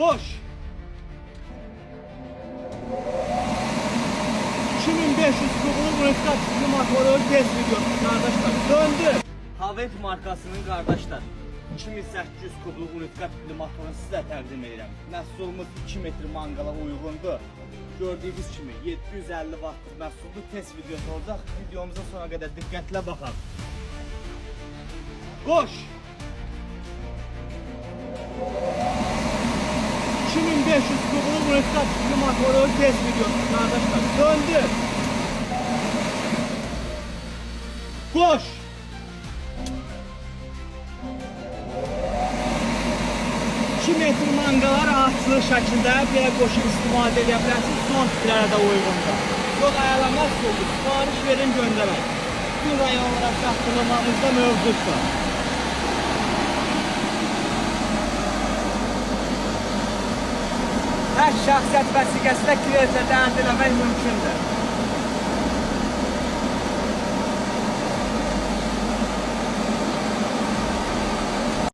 Koş. 2500 kublu Brüska çizgi motoru test videosu kardeşler. Döndü. Havet markasının kardeşler 2800 kublu Brüska çizgi motorunu sizə təqdim edirəm. Məhsulumuz 2 metr mangala uyğundur. Gördüyünüz kimi 750 wattlıq məhsullu test videosu olacaq. Videomuza sona qədər diqqətlə baxaq. Koş. 2500 kublu Brüska çizgi motoru test videosu kardeşler. Döndü. Koş. 2 metr mangalar ağaçlı şəkildə belə qoşub istifadə edə bilərsiniz. Son titrlərə də uyğundur. Yox ayarlanmaz oldu. Sipariş verin, göndərək. Bir rayon olaraq çatdırılmamızda mövcuddur. Hər şəxsiyyət vəsiqəsində klientə dəndələmək mümkündür.